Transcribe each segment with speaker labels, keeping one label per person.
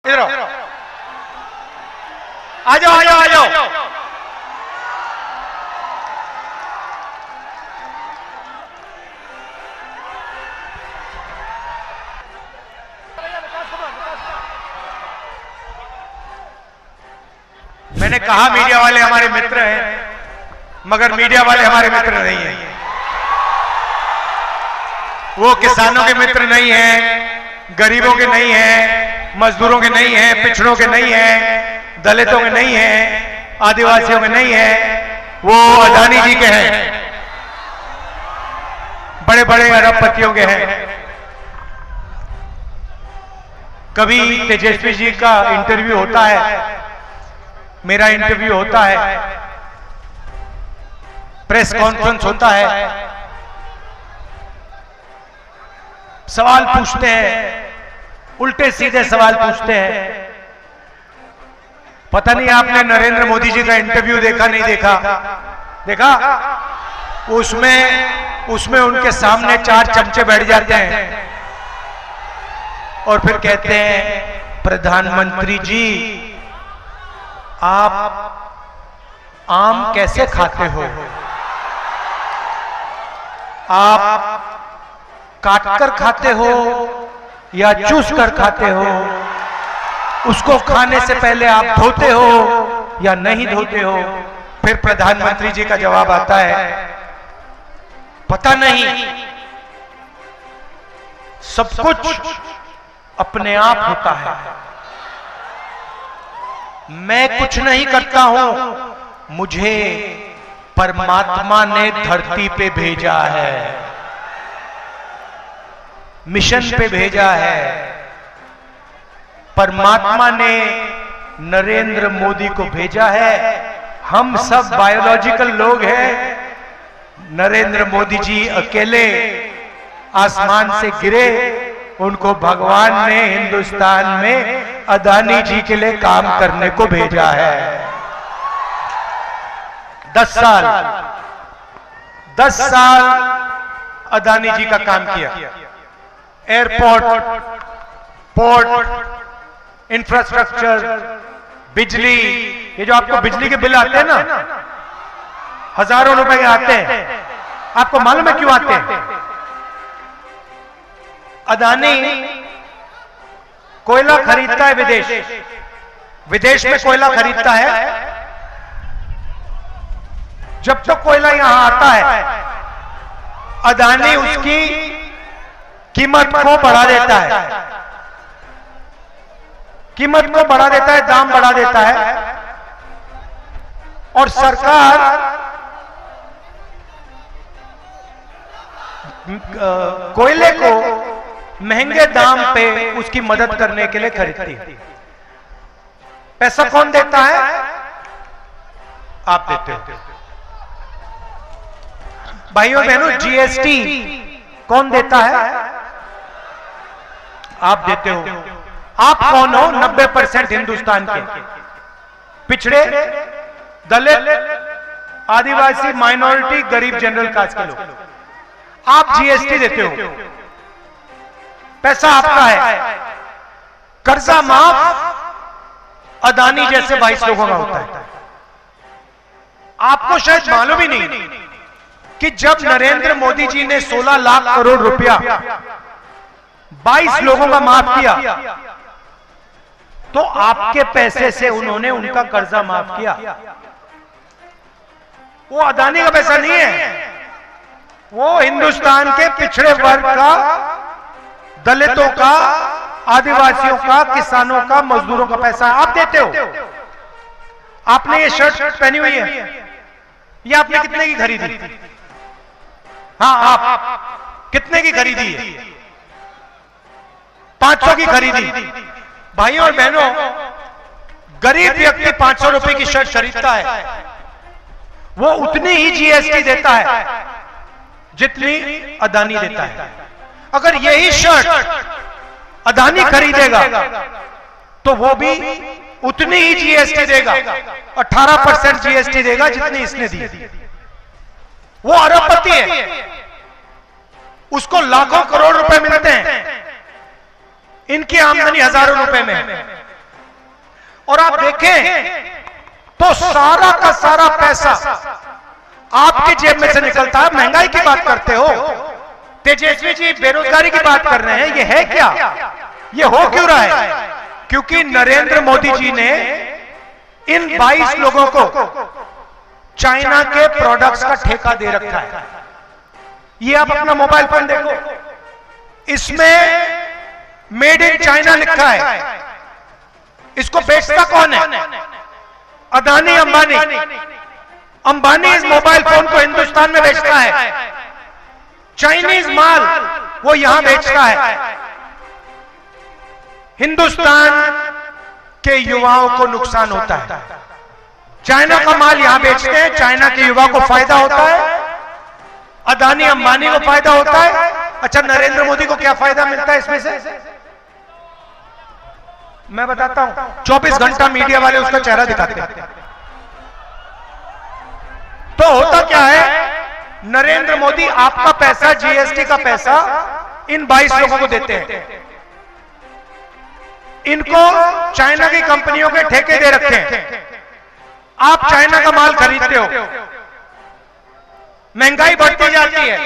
Speaker 1: इधर आओ, आ जाओ आ जाओ आ जाओ। मैंने कहा मीडिया वाले हमारे मित्र हैं, मगर मीडिया वाले हमारे मित्र नहीं हैं। वो किसानों के मित्र नहीं हैं, गरीबों के नहीं हैं, मजदूरों के नहीं हैं, पिछड़ों के नहीं हैं, दलितों के नहीं हैं, आदिवासियों के नहीं हैं, वो अदानी जी के हैं, बड़े बड़े अरबपतियों के हैं। कभी तेजस्वी जी का इंटरव्यू होता है, मेरा इंटरव्यू होता है, प्रेस कॉन्फ्रेंस होता है, सवाल पूछते हैं, उल्टे सीधे सवाल पूछते हैं। पता नहीं आपने नरेंद्र मोदी जी का इंटरव्यू देखा नहीं देखा? देखा? उसमें उनके सामने 4 चमचे बैठ जाते हैं और फिर कहते हैं, प्रधानमंत्री जी आप आम कैसे खाते हो? आप काटकर खाते हो या चूस कर खाते हो? उसको खाने से पहले आप धोते हो या नहीं धोते हो? फिर प्रधानमंत्री जी का जवाब आता है, पता नहीं, सब कुछ अपने आप होता है, मैं कुछ नहीं करता हूं, मुझे परमात्मा ने धरती पे भेजा है, मिशन पे भेजा है। परमात्मा ने नरेंद्र मोदी को भेजा है। हम सब बायोलॉजिकल लोग हैं। नरेंद्र मोदी जी अकेले आसमान से गिरे, उनको भगवान ने हिंदुस्तान में अदानी जी के लिए काम करने को भेजा है। 10 साल अदानी जी का काम किया। एयरपोर्ट, पोर्ट, इंफ्रास्ट्रक्चर, बिजली, ये जो आपको बिजली के बिल आते हैं ना, हजारों रुपए के आते हैं, आपको मालूम है क्यों आते हैं? अदानी कोयला खरीदता है विदेश में कोयला खरीदता है। जब तक कोयला यहां आता है, अदानी उसकी कीमत को बढ़ा देता है, कीमत को बढ़ा देता है, दाम बढ़ा देता है, और सरकार कोयले को महंगे दाम पे उसकी मदद करने के लिए खरीदती है। पैसा कौन देता है? आप देते हो। भाइयों बहनों, जीएसटी कौन देता है? आप देते हो। आप कौन हो? 90% हिंदुस्तान के पिछड़े, दलित, आदिवासी, माइनॉरिटी, गरीब, जनरल कास्ट के लोग। आप जीएसटी देते हो, पैसा आपका है। कर्जा माफ अदानी जैसे 22 लोगों का होता है। आपको शायद मालूम ही नहीं कि जब नरेंद्र मोदी जी ने 16 लाख करोड़ रुपया 22 लोगों का माफ किया, तो आपके पैसे से उन्होंने उनका कर्जा माफ किया। वो अदानी का पैसा नहीं है, वो हिंदुस्तान के पिछड़े वर्ग का, दलितों का, आदिवासियों का, किसानों का, मजदूरों का पैसा आप देते हो। आपने ये शर्ट पहनी हुई है, ये आपने कितने की खरीदी? हाँ, आप कितने की खरीदी है? 500 की खरीदी। भाइयों और बहनों, गरीब व्यक्ति 500 रुपए की शर्ट खरीदता है, वो उतनी ही जीएसटी देता है जितनी अदानी देता है। अगर यही शर्ट अदानी खरीदेगा तो वो भी उतनी ही जीएसटी देगा, 18% जीएसटी देगा जितनी इसने दी। वो अरबपति है, उसको लाखों करोड़ रुपए मिलते हैं, इनकी आमदनी हजारों रुपए में है। और आप देखें तो सारा का सारा पैसा आपकी जेब में से निकलता है। महंगाई की बात करते हो, तेजस्वी जी बेरोजगारी की बात कर रहे हैं, ये है क्या? ये हो क्यों रहा है? क्योंकि नरेंद्र मोदी जी ने इन 22 लोगों को चाइना के प्रोडक्ट्स का ठेका दे रखा है। ये आप अपना मोबाइल फोन देखो, इसमें मेड इन चाइना लिखा है। इसको बेचता कौन है? अदानी अंबानी। अंबानी इस मोबाइल फोन को हिंदुस्तान में बेचता है, चाइनीज माल वो यहां बेचता है। हिंदुस्तान के युवाओं को नुकसान होता है। चाइना का माल यहां बेचते हैं, चाइना के युवा को फायदा होता है, अदानी अंबानी को फायदा होता है। अच्छा, नरेंद्र मोदी को क्या फायदा मिलता है इसमें से? मैं बताता हूं। 24 घंटा मीडिया वाले उसका चेहरा दिखाते हैं। तो होता क्या है, नरेंद्र मोदी आपका पैसा, जीएसटी का पैसा इन 22 लोगों को देते हैं। इनको चाइना की कंपनियों के ठेके दे रखे हैं। आप चाइना का माल खरीदते हो, महंगाई बढ़ती जाती है,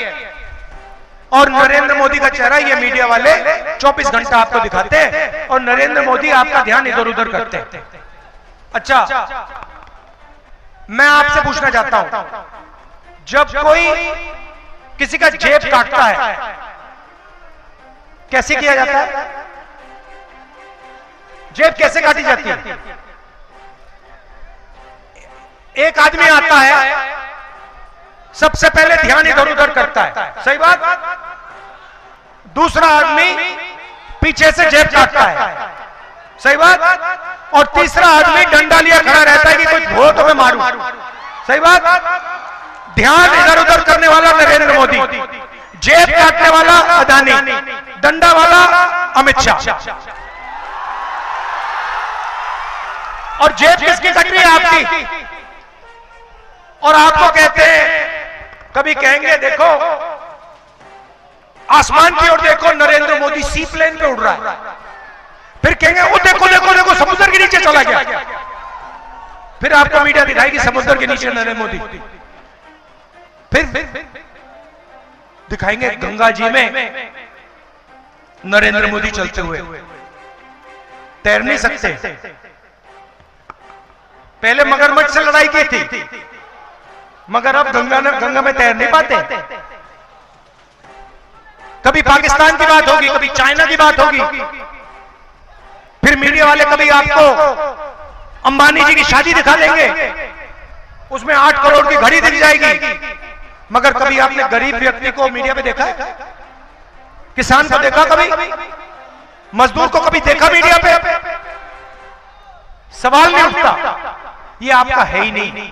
Speaker 1: और नरेंद्र मोदी का चेहरा ये मीडिया वाले 24 घंटा आपको दिखाते हैं, और नरेंद्र मोदी आपका ध्यान इधर उधर करते हैं। अच्छा, मैं आपसे पूछना चाहता हूं, जब कोई किसी का जेब काटता है, कैसे किया जाता है? जेब कैसे काटी जाती है? एक आदमी आता है, सबसे पहले ध्यान इधर उधर करता है, सही बात। दूसरा आदमी पीछे से जेब काटता है, सही बात। और तीसरा आदमी डंडा लिया खड़ा रहता है कि कोई धो तो मैं मारूं, सही बात। ध्यान इधर उधर करने वाला नरेंद्र मोदी, जेब काटने वाला अदानी, डंडा वाला अमित शाह। और जेब किसकी कट रही है? आपकी। और आपको कहते हैं, कभी कहेंगे देखो आसमान की ओर देखो, नरेंद्र मोदी सी प्लेन पे उड़ रहा है। फिर कहेंगे वो देखो देखो देखो समुद्र के नीचे चला गया। फिर आपको मीडिया दिखाएगी समुद्र के नीचे नरेंद्र मोदी। फिर दिखाएंगे गंगा जी में नरेंद्र मोदी चलते हुए। तैर नहीं सकते। पहले मगरमच्छ से लड़ाई की थी, मगर अब गंगा में तैर नहीं पाते। कभी पाकिस्तान की बात होगी, कभी चाइना की बात होगी, फिर मीडिया वाले कभी आपको अंबानी जी की शादी दिखा देंगे, उसमें 8 करोड़ की घड़ी दिख जाएगी। मगर कभी आपने गरीब व्यक्ति को मीडिया पे देखा है? किसान को देखा कभी? मजदूर को कभी देखा मीडिया पे? सवाल नहीं उठता। ये आपका है ही नहीं,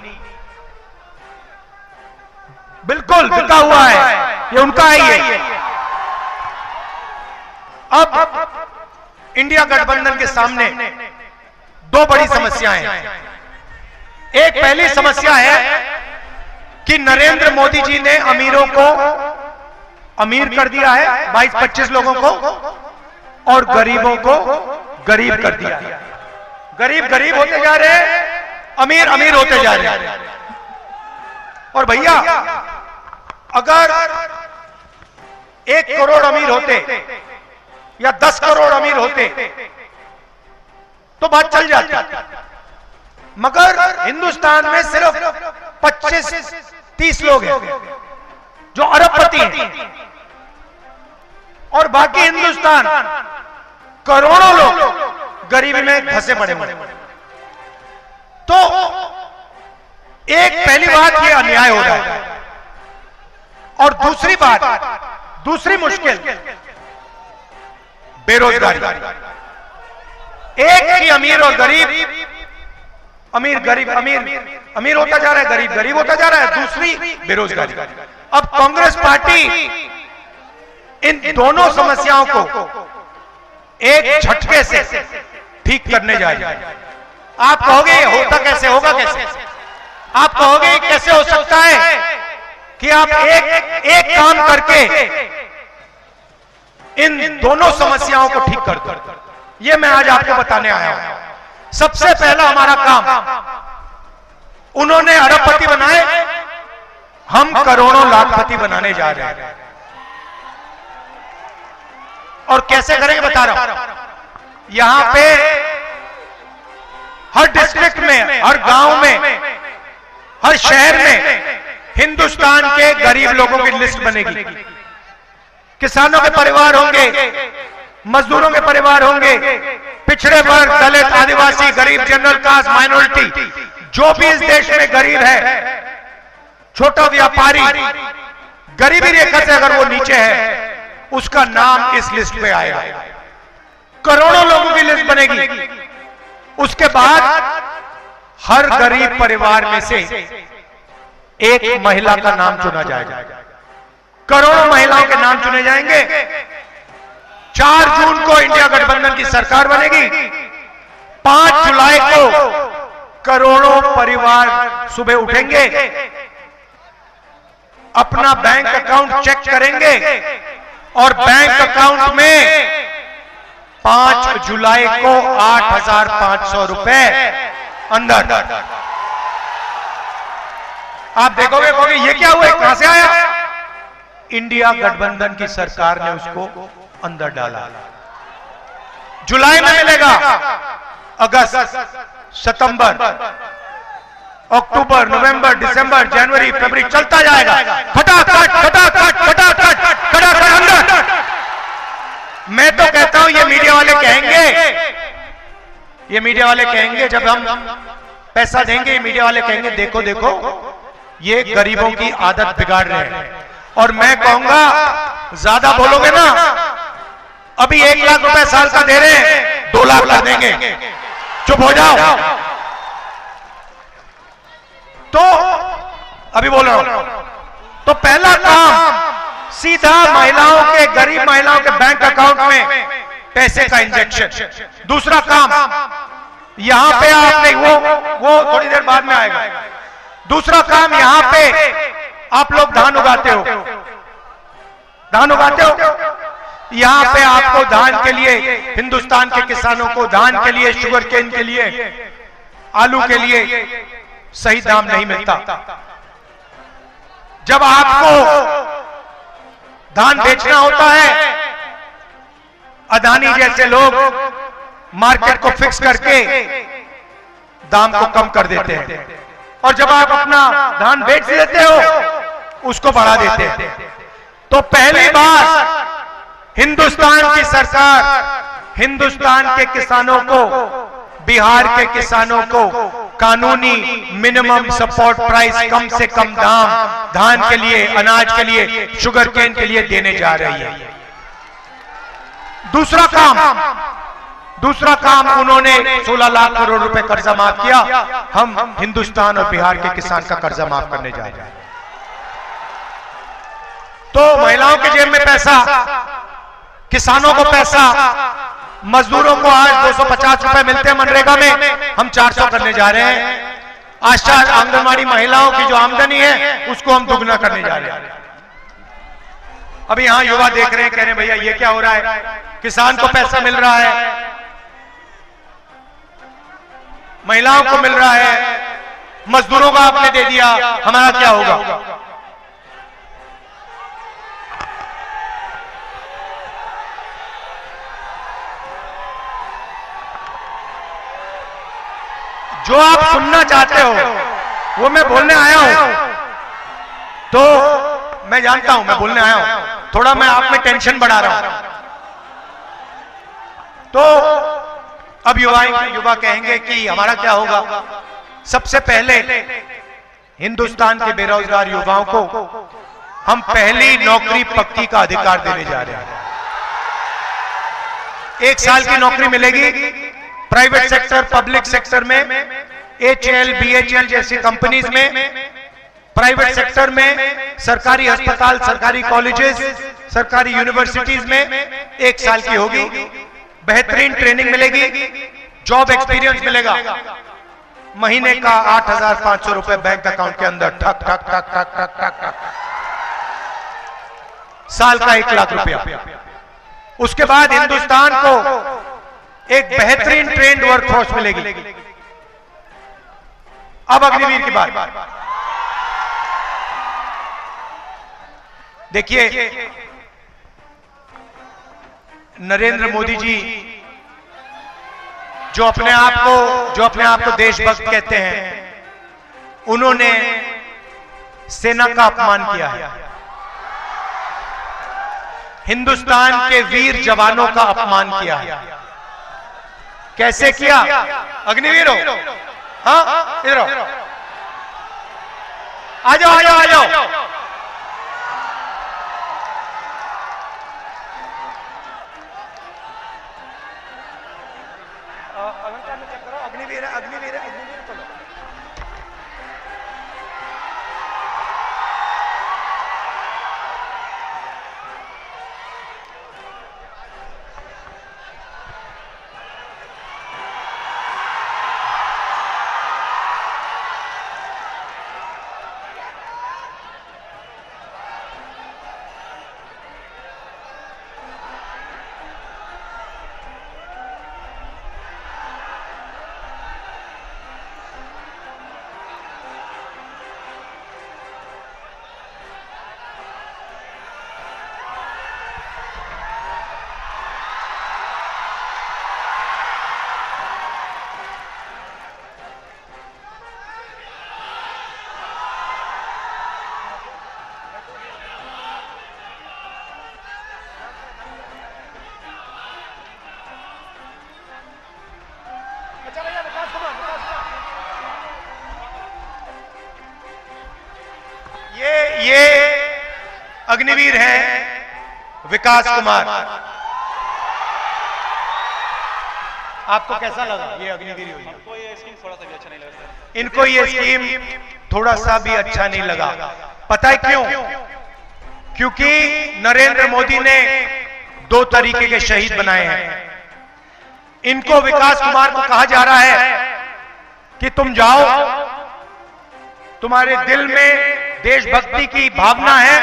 Speaker 1: बिल्कुल बिका हुआ है, ये उनका है। ये अब इंडिया गठबंधन के सामने 2 बड़ी समस्याएं हैं। एक पहली समस्या है कि नरेंद्र मोदी जी ने अमीरों को अमीर कर दिया है, 22-25 लोगों को, और गरीबों को गरीब कर दिया है। गरीब गरीब होते जा रहे हैं, अमीर अमीर होते जा रहे हैं। और भैया अगर 1 करोड़ अमीर होते या 10 करोड़ अमीर होते तो बात चल जाती, मगर हिंदुस्तान में सिर्फ 25-30 लोग हैं जो अरबपति हैं, और बाकी हिंदुस्तान करोड़ों लोग गरीबी में धंसे पड़े हुए। तो एक पहली बात ये अन्याय हो रहा है, और दूसरी बात, दूसरी मुश्किल बेरोजगारी। एक ही अमीर और गरीब, अमीर गरीब अमीर होता जा रहा है, गरीब गरीब होता जा रहा है। दूसरी बेरोजगारी। अब कांग्रेस पार्टी इन दोनों समस्याओं को एक झटके से ठीक करने जाएगी। आप कहोगे होता कैसे, होगा कैसे? आप कहोगे कैसे हो सकता है कि आप एक काम करके इन दोनों समस्याओं को ठीक कर दो। ये मैं आज आपको बताने आया हूं। सबसे पहला हमारा काम, उन्होंने अरबपति बनाए, हम करोड़ों लाखपति बनाने जा रहे हैं। और कैसे करेंगे बता रहा हूं। यहां पे हर डिस्ट्रिक्ट में, हर गांव में, हर शहर में हिंदुस्तान के गरीब लोगों की लिस्ट बनेगी। किसानों के परिवार होंगे, मजदूरों के परिवार होंगे, पिछड़े वर्ग, दलित, आदिवासी, गरीब, जनरल कास्ट, माइनॉरिटी, जो भी इस देश में गरीब है, छोटा व्यापारी, गरीबी रेखा से अगर वो नीचे है, उसका नाम इस लिस्ट पे आएगा। करोड़ों लोगों की लिस्ट बनेगी। उसके बाद हर गरीब परिवार में से एक महिला का नाम चुना जाएगा। करोड़ों महिलाओं के नाम चुने जाएंगे। 4 जून को इंडिया गठबंधन की सरकार बनेगी। 5 जुलाई को करोड़ों परिवार सुबह उठेंगे, अपना बैंक अकाउंट चेक करेंगे और बैंक अकाउंट में 5 जुलाई को 8,500 रुपए अंदर। आप देखोगे कहोगे ये क्या हुआ, कहां से आया? इंडिया गठबंधन की सरकार ने उसको अंदर डाला। जुलाई में मिलेगा, अगस्त, सितंबर, अक्टूबर, नवंबर, दिसंबर, जनवरी, फरवरी, चलता जाएगा। फटाफट फटाफट फटाफट फटाफट अंदर। मैं तो कहता हूं ये मीडिया वाले कहेंगे, जब हम पैसा देंगे, मीडिया वाले कहेंगे देखो देखो ये गरीबों की आदत बिगाड़ रहे हैं। और मैं कहूंगा ज्यादा बोलोगे ना, अभी 1 लाख रुपए साल का दे रहे हैं, 2 लाख कर देंगे, चुप हो जाओ। तो अभी बोल रहा हूं, तो पहला काम सीधा महिलाओं के, गरीब महिलाओं के बैंक अकाउंट में पैसे का इंजेक्शन। दूसरा काम, यहां पे आपने वो थोड़ी देर बाद में आएगा। दूसरा काम, यहां पे आप लोग धान उगाते हो, यहां पे आपको धान के लिए, हिंदुस्तान के किसानों को धान के लिए, शुगर केन के लिए, आलू के लिए सही दाम नहीं मिलता। जब आपको धान बेचना होता है, अदानी जैसे लोग मार्केट को फिक्स करके दाम को कम कर देते हैं, और जब आप अपना धान बेच देते हो उसको बढ़ा देते हैं। तो पहली बार हिंदुस्तान की सरकार हिंदुस्तान के किसानों को, बिहार के किसानों को कानूनी मिनिमम सपोर्ट प्राइस, कम से कम दाम धान के लिए, अनाज के लिए, शुगर केन के लिए देने जा रही है। दूसरा काम उन्होंने 16 लाख करोड़ रुपए कर्जा माफ किया। हम हिंदुस्तान और बिहार के किसान का कर्जा माफ करने जा रहे हैं। तो महिलाओं के जेब में पैसा, किसानों को पैसा, मजदूरों को आज 250 रुपए मिलते हैं मनरेगा में, हम 400 करने जा रहे हैं। आशा आंगनवाड़ी महिलाओं की जो आमदनी है उसको हम दुगना करने जा रहे हैं। अभी यहां युवा देख रहे हैं, कह रहे हैं भैया ये क्या हो रहा है, किसान को पैसा मिल रहा है, महिलाओं को मिल रहा है, मजदूरों को आपने दे दिया, हमारा क्या होगा? जो आप सुनना चाहते हो वो मैं बोलने आया हूं, तो मैं जानता हूं मैं बोलने आया हूं, थोड़ा मैं आप में टेंशन बढ़ा रहा हूं। तो अब युवा कहेंगे कि हमारा क्या होगा? सबसे पहले हिंदुस्तान के बेरोजगार युवाओं को हम पहली नौकरी पक्की का अधिकार देने जा रहे हैं। 1 साल की नौकरी मिलेगी प्राइवेट सेक्टर, पब्लिक सेक्टर में, HAL, BHEL जैसी कंपनीज में, प्राइवेट सेक्टर में, सरकारी अस्पताल, सरकारी कॉलेजेस, सरकारी यूनिवर्सिटीज में 1 साल की होगी। बेहतरीन ट्रेनिंग मिलेगी, जॉब एक्सपीरियंस मिलेगा। महीने का 8,500 रुपए बैंक अकाउंट के अंदर ठक ठक ठक ठक ठक ठक ठक, साल का 1 लाख रुपया। उसके बाद हिंदुस्तान को एक बेहतरीन ट्रेंड वर्कफोर्स मिलेगी। अब अग्निवीर की बात देखिए, नरेंद्र मोदी जी जो अपने आप को देशभक्त कहते हैं, उन्होंने सेना का अपमान किया है, हिंदुस्तान के वीर जवानों का अपमान किया है। कैसे किया? अग्निवीर हो, हाँ इधर आओ, आ जाओ आ जाओ आ जाओ। अलंकार में चेक करो, अग्निवीर है, अग्निवीर है, अग्निवीर चलो। ये अग्निवीर है विकास कुमार। आपको कैसा लगा ये अग्निवीर योजना?
Speaker 2: हमको ये स्कीम थोड़ा सा भी अच्छा नहीं लगा सर।
Speaker 1: इनको ये स्कीम थोड़ा सा भी अच्छा नहीं लगा। पता है क्यों? क्योंकि नरेंद्र मोदी ने दो तरीके के शहीद बनाए हैं। इनको विकास कुमार को कहा जा रहा है कि तुम जाओ, तुम्हारे दिल में देशभक्ति की भावना है,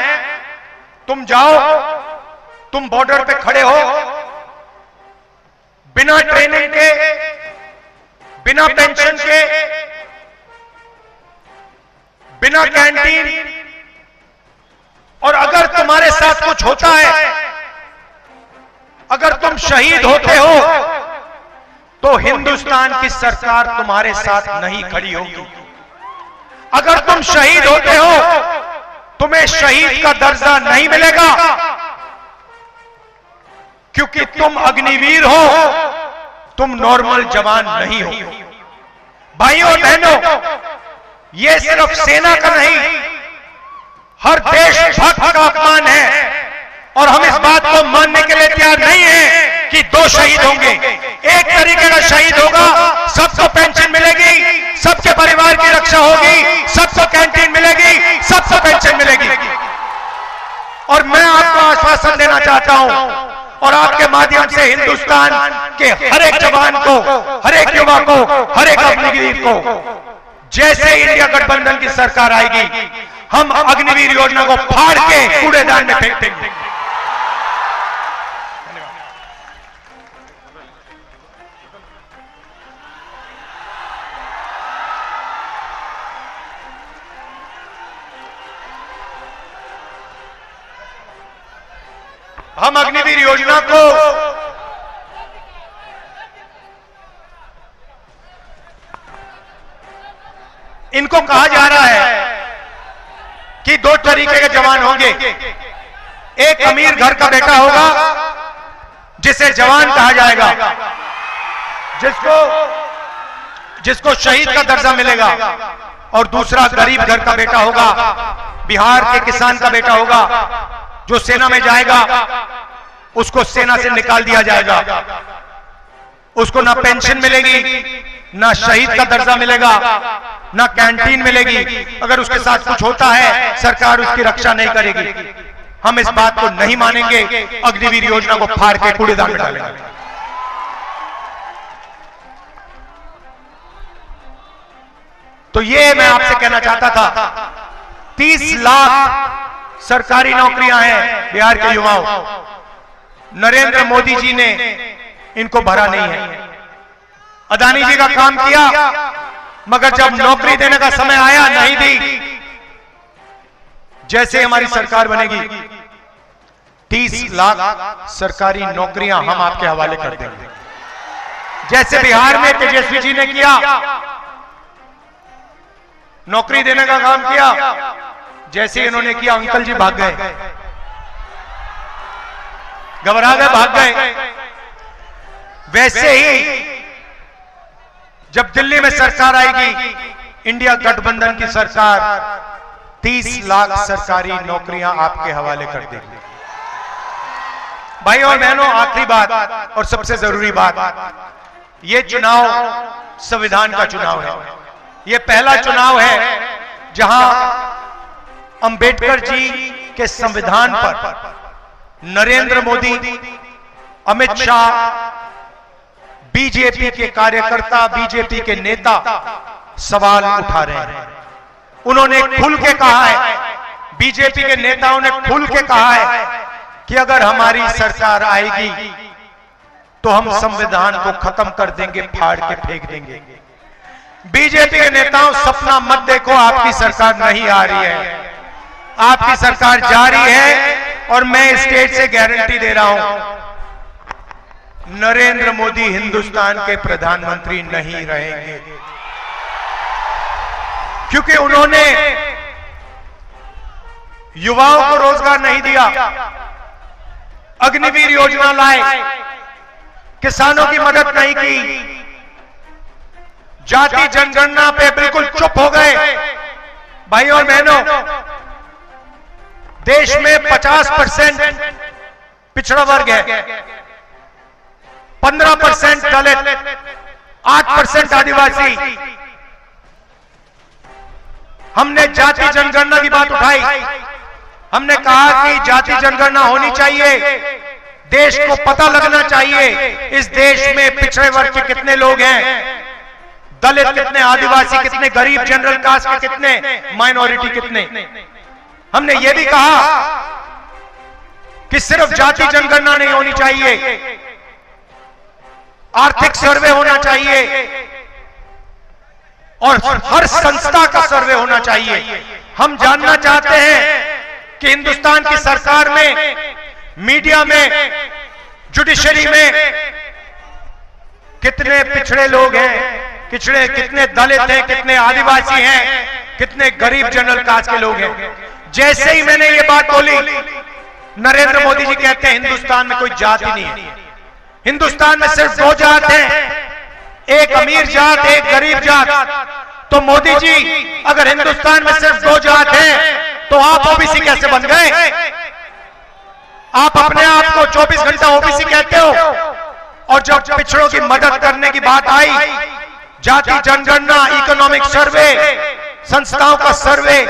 Speaker 1: तुम जाओ, तुम बॉर्डर पे खड़े हो, बिना ट्रेनिंग के, बिना पेंशन के, बिना कैंटीन, और अगर तुम्हारे साथ कुछ होता है, अगर तुम शहीद होते हो, तो हिंदुस्तान की सरकार तुम्हारे साथ नहीं खड़ी होगी। अगर तुम शहीद होते हो, तुम्हें शहीद का दर्जा नहीं मिलेगा, क्योंकि तुम अग्निवीर हो, तुम नॉर्मल जवान नहीं हो। भाइयों और बहनों, यह सिर्फ सेना का नहीं, हर देशभक्त का अपमान है, और हम इस बात को मानने के लिए तैयार नहीं है कि दो शहीद होंगे। एक तरीके का शहीद होगा, सबको पेंशन मिलेगी, सबके परिवार की रक्षा होगी, सबको कैंटीन मिलेगी, सबको पेंशन मिलेगी। और मैं आपको आश्वासन देना चाहता हूं, और आपके माध्यम से हिंदुस्तान के हर एक जवान को, हर एक युवा को, हर एक अग्निवीर को, जैसे इंडिया गठबंधन की सरकार आएगी, हम अग्निवीर योजना को फाड़ के कूड़ेदान में फेंक देंगे। हम अग्निवीर योजना को इनको कहा जा रहा है कि दो तरीके के जवान होंगे। एक अमीर घर का बेटा होगा, जिसे जवान कहा जाएगा, जिसको शहीद का दर्जा मिलेगा, और दूसरा गरीब घर का बेटा होगा, बिहार के किसान का बेटा होगा, जो सेना में जाएगा, उसको सेना से निकाल दिया जाएगा। उसको ना पेंशन मिलेगी, ना शहीद का दर्जा मिलेगा, ना कैंटीन मिलेगी। अगर उसके साथ कुछ होता है, सरकार उसकी रक्षा नहीं करेगी। हम इस बात को नहीं मानेंगे, अग्निवीर योजना को फाड़ के कूड़ेदान में डालेंगे। तो ये मैं आपसे कहना चाहता था, 30 लाख सरकारी नौकरियां हैं बिहार के युवाओं। नरेंद्र मोदी जी ने इनको भरा नहीं है। अदानी जी का काम किया, मगर जब नौकरी देने का समय आया नहीं दी। जैसे हमारी सरकार बनेगी 30 लाख सरकारी नौकरियां हम आपके हवाले कर देंगे। जैसे बिहार में तेजस्वी जी ने किया, नौकरी देने का काम किया, जैसे इन्होंने किया अंकल जी भाग गए, घबरा गए, भाग गए। वैसे ही जब दिल्ली में सरकार आएगी, इंडिया गठबंधन की सरकार 30 लाख सरकारी नौकरियां आपके हवाले कर देगी। भाई और बहनों, आखिरी बात और सबसे जरूरी बात, यह चुनाव संविधान का चुनाव है। यह पहला चुनाव है जहां अंबेडकर जी के संविधान पर नरेंद्र मोदी, अमित शाह, बीजेपी के कार्यकर्ता, बीजेपी के नेता सवाल उठा रहे हैं। उन्होंने खुल के कहा है, बीजेपी के नेताओं ने खुल के कहा है कि अगर हमारी सरकार आएगी तो हम संविधान को खत्म कर देंगे, फाड़ के फेंक देंगे। बीजेपी के नेताओं, सपना मत देखो, आपकी सरकार नहीं आ रही है, आपकी सरकार जारी है। और मैं स्टेट से गारंटी दे रहा हूं, नरेंद्र मोदी हिंदुस्तान के प्रधानमंत्री नहीं रहेंगे, क्योंकि उन्होंने युवाओं को रोजगार नहीं दिया, अग्निवीर योजना लाए, किसानों की मदद नहीं की, जाति जनगणना पे बिल्कुल चुप हो गए। भाई और बहनों, देश में 50% पिछड़ा वर्ग है, 15% दलित, 8% आदिवासी। हमने जाति जनगणना की बात उठाई, हमने कहा कि जाति जनगणना होनी चाहिए, देश को पता लगना चाहिए इस देश में पिछड़े वर्ग के कितने लोग हैं, दलित कितने, आदिवासी कितने, गरीब जनरल कास्ट के कितने, माइनॉरिटी कितने। हमने यह भी कहा कि सिर्फ जाति जनगणना नहीं होनी चाहिए, आर्थिक सर्वे होना चाहिए और हर संस्था का सर्वे होना चाहिए। हम जानना चाहते हैं कि हिंदुस्तान की सरकार में, मीडिया में, जुडिशरी में कितने पिछड़े लोग हैं, कितने दलित हैं, कितने आदिवासी हैं, कितने गरीब जनरल कास्ट के लोग हैं। जैसे ही मैंने ये बात बोली, नरेंद्र मोदी जी कहते हैं हिंदुस्तान में कोई जाति नहीं है, हिंदुस्तान में सिर्फ 2 जात हैं, एक अमीर जात, एक गरीब जात। तो मोदी जी, अगर हिंदुस्तान में सिर्फ 2 जात हैं तो आप ओबीसी कैसे बन गए? आप अपने आप को 24 घंटा ओबीसी कहते हो, और जब पिछड़ों की मदद करने की बात आई, जाति जनगणना, इकोनॉमिक सर्वे, संस्थाओं का सर्वे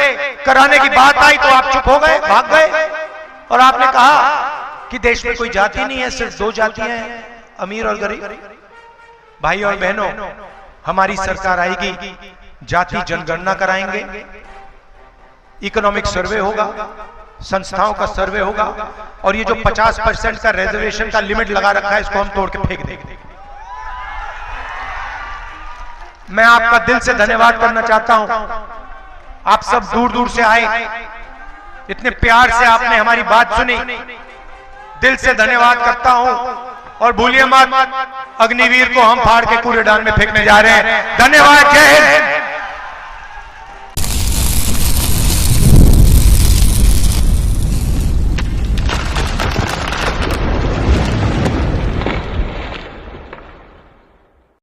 Speaker 1: कराने की बात आई, तो आप चुप हो गए, भाग गए और आपने कहा कि देश में कोई जाति नहीं है, सिर्फ 2 जातियां हैं, अमीर और गरीब। भाई और बहनों, हमारी सरकार आएगी, जाति जनगणना कराएंगे, इकोनॉमिक सर्वे होगा, संस्थाओं का सर्वे होगा, और ये जो 50% का रिजर्वेशन का लिमिट लगा रखा है, इसको हम तोड़ के फेंक देंगे। मैं आपका दिल से धन्यवाद करना चाहता हूं, आप सब दूर दूर से आए, इतने प्यार से आपने हमारी बात सुनी, दिल से धन्यवाद करता हूं। और भूलिए मत, अग्निवीर को हम फाड़ के कूड़ेदान में फेंकने जा रहे हैं। धन्यवाद, जय हिंद।